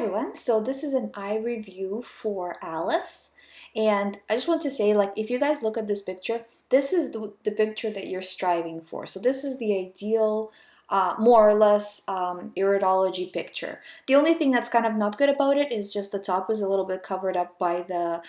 everyone, so this is an eye review for Alice, and I just want to say, like, if you guys look at this picture, this is the picture that you're striving for. So this is the ideal, more or less, iridology picture. The only thing that's kind of not good about it is just the top is a little bit covered up by the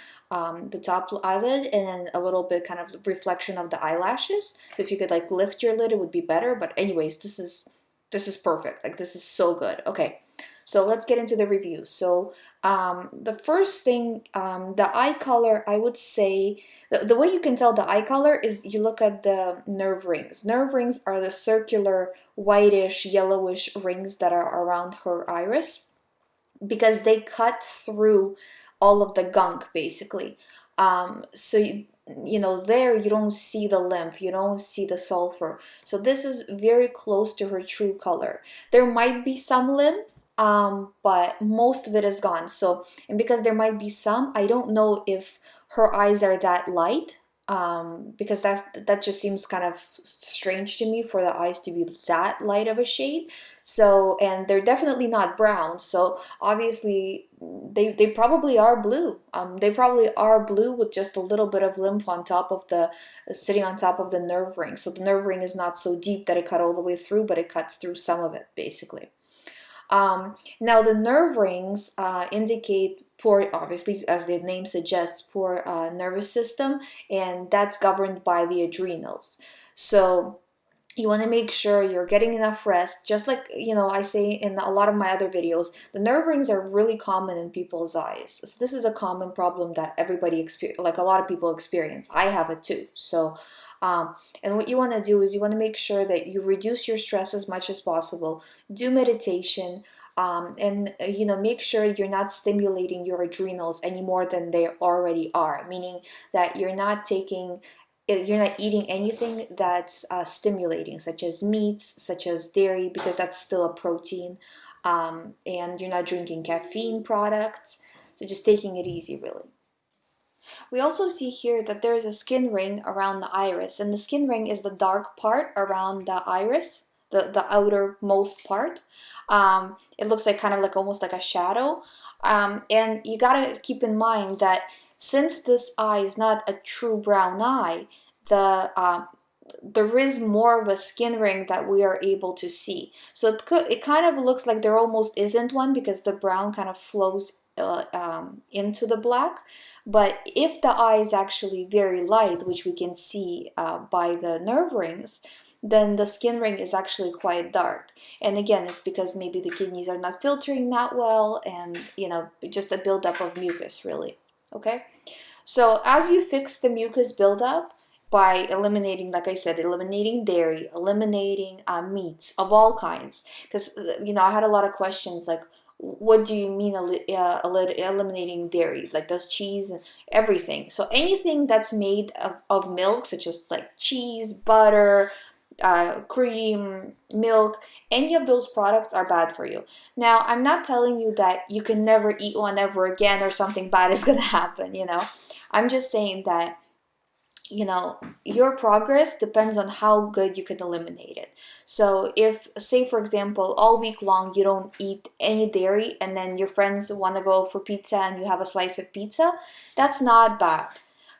top eyelid, and then a little bit kind of reflection of the eyelashes. So if you could like lift your lid, it would be better. But anyways, this is perfect. Like, this is so good. Okay. So let's get into the review. So the first thing, the eye color, I would say, the way you can tell the eye color is you look at the nerve rings. Nerve rings are the circular whitish, yellowish rings that are around her iris because they cut through all of the gunk basically. So you know, there you don't see the lymph, you don't see the sulfur. So this is very close to her true color. There might be some lymph, but most of it is gone. So, and because there might be some, I don't know if her eyes are that light, because that just seems kind of strange to me for the eyes to be that light of a shade. So, and they're definitely not brown. So obviously they probably are blue. They probably are blue with just a little bit of lymph on top of the, sitting on top of the nerve ring. So the nerve ring is not so deep that it cut all the way through, but it cuts through some of it basically. Now the nerve rings indicate poor, obviously as the name suggests, poor nervous system, and that's governed by the adrenals. So you want to make sure you're getting enough rest. Just like, you know, I say in a lot of my other videos, the nerve rings are really common in people's eyes. So this is a common problem that everybody experience, like a lot of people experience. I have it too. So and what you want to do is you want to make sure that you reduce your stress as much as possible, do meditation, and you know, make sure you're not stimulating your adrenals any more than they already are, meaning that you're not eating anything that's stimulating, such as meats, such as dairy, because that's still a protein, and you're not drinking caffeine products. So just taking it easy, really. We also see here that there is a skin ring around the iris, and the skin ring is the dark part around the iris, the outermost part. It looks like kind of like almost like a shadow. And you gotta keep in mind that since this eye is not a true brown eye, there is more of a skin ring that we are able to see. So it kind of looks like there almost isn't one because the brown kind of flows into the black. But if the eye is actually very light, which we can see by the nerve rings, then the skin ring is actually quite dark. And again, it's because maybe the kidneys are not filtering that well, and you know, just a buildup of mucus, really. Okay, so as you fix the mucus buildup by eliminating, like I said, eliminating dairy, eliminating meats of all kinds, because you know, I had a lot of questions like, what do you mean eliminating dairy? Like, does cheese and everything? So anything that's made of milk, such as like cheese, butter, cream, milk, any of those products are bad for you. Now, I'm not telling you that you can never eat one ever again or something bad is going to happen, you know. I'm just saying that, you know, your progress depends on how good you can eliminate it. So if, say for example, all week long you don't eat any dairy, and then your friends want to go for pizza and you have a slice of pizza, that's not bad.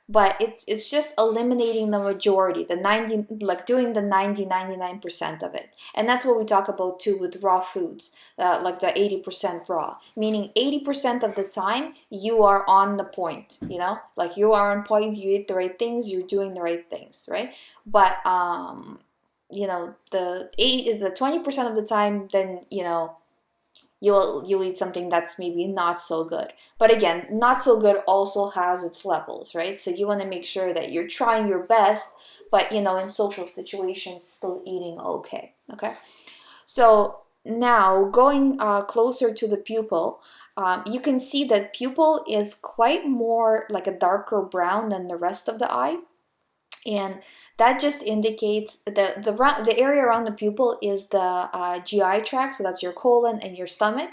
But it's just eliminating the majority, the 90, like doing the 99% of it. And that's what we talk about too with raw foods, like the 80% raw, meaning 80% of the time you are on the point, you know, like you are on point, you eat the right things, you're doing the right things, right? But you know, the 20% of the time, then you know, you'll eat something that's maybe not so good. But again, not so good also has its levels, right? So you want to make sure that you're trying your best, but you know, in social situations, still eating okay. Okay. So now going closer to the pupil, you can see that pupil is quite more like a darker brown than the rest of the eye. And that just indicates the area around the pupil is the GI tract, so that's your colon and your stomach.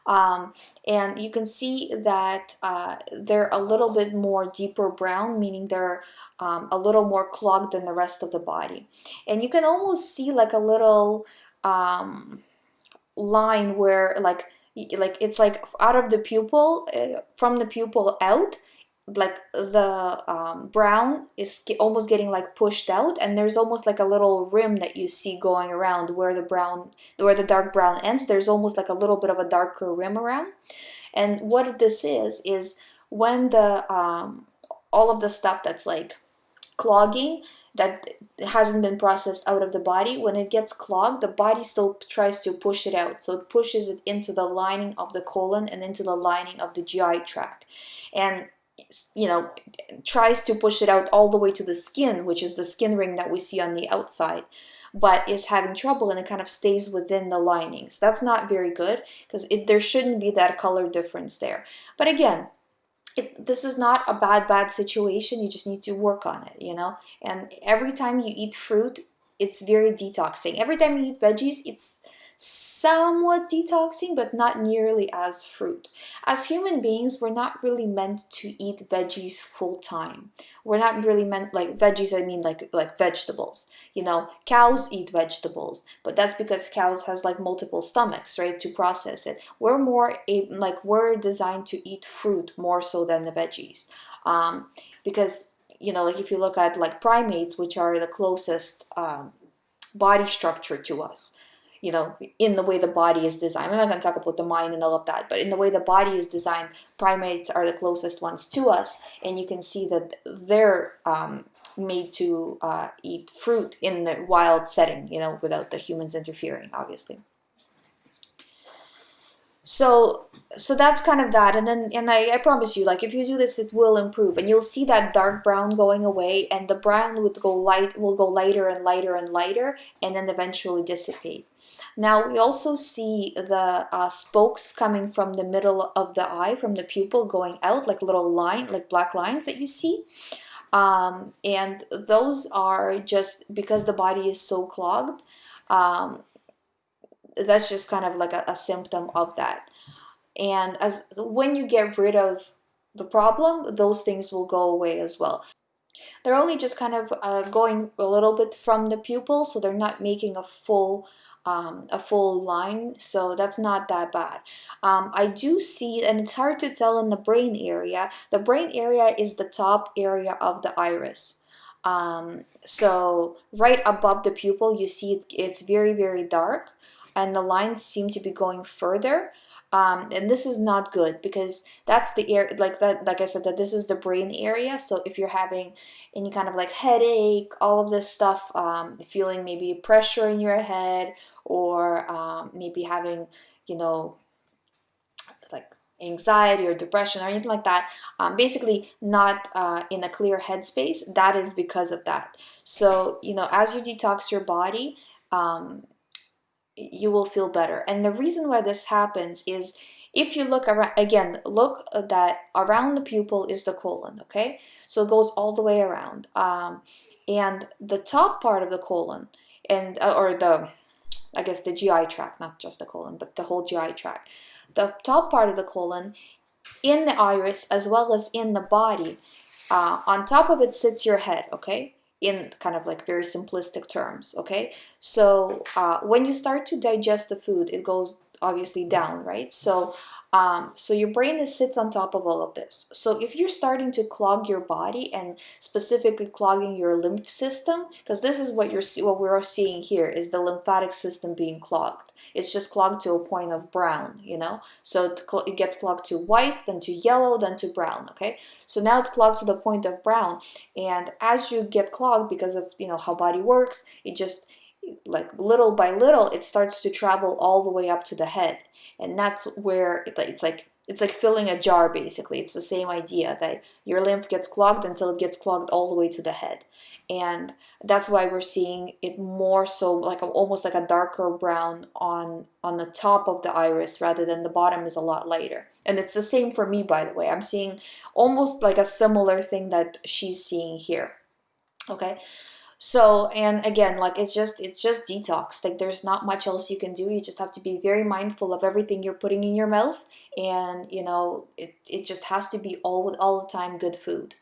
And you can see that they're a little bit more deeper brown, meaning they're a little more clogged than the rest of the body. And you can almost see like a little line where like like it's like out of the pupil, from the pupil out, like the brown is almost getting like pushed out, and there's almost like a little rim that you see going around where the brown, where the dark brown ends. There's almost like a little bit of a darker rim around. And what this is when the all of the stuff that's like clogging, that hasn't been processed out of the body, when it gets clogged, the body still tries to push it out. So it pushes it into the lining of the colon and into the lining of the GI tract. And tries to push it out all the way to the skin, which is the skin ring that we see on the outside, but is having trouble, and it kind of stays within the linings. That's not very good, because there shouldn't be that color difference there. But again, this is not a bad situation. You just need to work on it. And every time you eat fruit, it's very detoxing. Every time you eat veggies, it's somewhat detoxing, but not nearly as fruit. As human beings, we're not really meant to eat veggies full time. We're not really meant, like veggies, I mean like vegetables. Cows eat vegetables, but that's because cows has like multiple stomachs, right, to process it. We're more we're designed to eat fruit more so than the veggies, because like if you look at like primates, which are the closest body structure to us, in the way the body is designed. I'm not going to talk about the mind and all of that, but in the way the body is designed, primates are the closest ones to us, and you can see that they're made to eat fruit in the wild setting, without the humans interfering, obviously. So that's kind of that. And I promise you, like if you do this, it will improve, and you'll see that dark brown going away, and the brown will go lighter and lighter and lighter, and then eventually dissipate. Now we also see the spokes coming from the middle of the eye, from the pupil, going out like little line, like black lines that you see. And those are just because the body is so clogged. That's just kind of like a symptom of that. And as when you get rid of the problem, those things will go away as well. They're only just kind of going a little bit from the pupil, so they're not making a full line, so that's not that bad. I do see, and it's hard to tell in the brain area. The brain area is the top area of the iris. So right above the pupil, you see it's very, very dark, and the lines seem to be going further. And this is not good, because that's the area, like that, like I said, that this is the brain area. So if you're having any kind of like headache, all of this stuff, feeling maybe pressure in your head, or maybe having, like anxiety or depression or anything like that, basically not in a clear headspace, that is because of that. So, as you detox your body, you will feel better. And the reason why this happens is, if you look around, again, look that around the pupil is the colon, okay? So it goes all the way around. And the top part of the colon, and or I guess the GI tract, not just the colon, but the whole GI tract. The top part of the colon, in the iris as well as in the body, on top of it sits your head, okay? In kind of like very simplistic terms, okay? So when you start to digest the food, it goes obviously down, right? So your brain sits on top of all of this. So if you're starting to clog your body, and specifically clogging your lymph system, because this is what we're seeing here, is the lymphatic system being clogged. It's just clogged to a point of brown, So it gets clogged to white, then to yellow, then to brown, okay? So now it's clogged to the point of brown, and as you get clogged, because of how body works, it just, like little by little, it starts to travel all the way up to the head. And that's where it's like filling a jar, basically. It's the same idea, that your lymph gets clogged until it gets clogged all the way to the head. And that's why we're seeing it more so like almost like a darker brown on the top of the iris, rather than the bottom is a lot lighter. And it's the same for me, by the way. I'm seeing almost like a similar thing that she's seeing here. Okay. So, and again, like it's just detox. Like there's not much else you can do. You just have to be very mindful of everything you're putting in your mouth, and it just has to be all the time good food.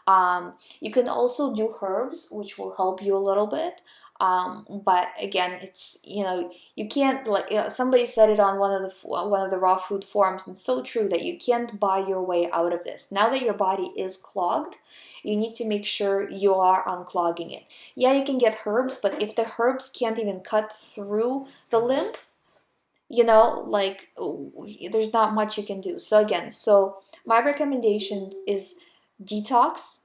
You can also do herbs, which will help you a little bit. But again, it's, you can't, like, somebody said it on one of the raw food forums, and so true, that you can't buy your way out of this. Now that your body is clogged, you need to make sure you are unclogging it. Yeah, you can get herbs, but if the herbs can't even cut through the lymph, like, there's not much you can do. So again, my recommendation is detox,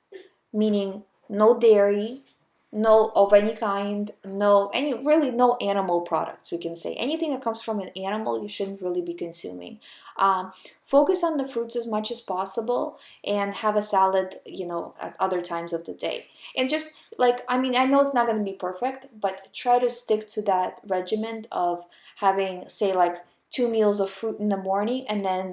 meaning no dairy, no of any kind, no animal products, we can say. Anything that comes from an animal, you shouldn't really be consuming. Focus on the fruits as much as possible, and have a salad, at other times of the day. And just, like, I mean, I know it's not going to be perfect, but try to stick to that regimen of having, say, like, 2 meals of fruit in the morning,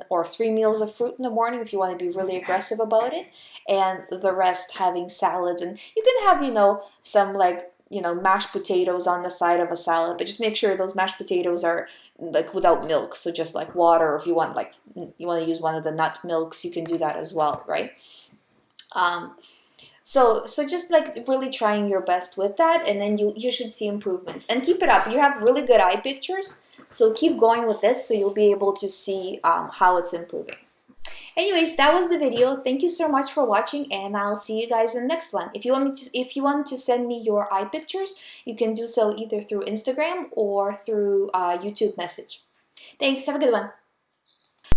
or 3 meals of fruit in the morning if you want to be really aggressive about it, and the rest having salads. And you can have, some, like, mashed potatoes on the side of a salad, but just make sure those mashed potatoes are, like, without milk. So just like water, or if you want, like, you want to use one of the nut milks, you can do that as well, right? So just, like, really trying your best with that, and then you should see improvements. And keep it up. You have really good eye pictures, so keep going with this, so you'll be able to see how it's improving. Anyways, that was the video. Thank you so much for watching, and I'll see you guys in the next one. If you want to send me your eye pictures, you can do so either through Instagram or through YouTube message. Thanks. Have a good one.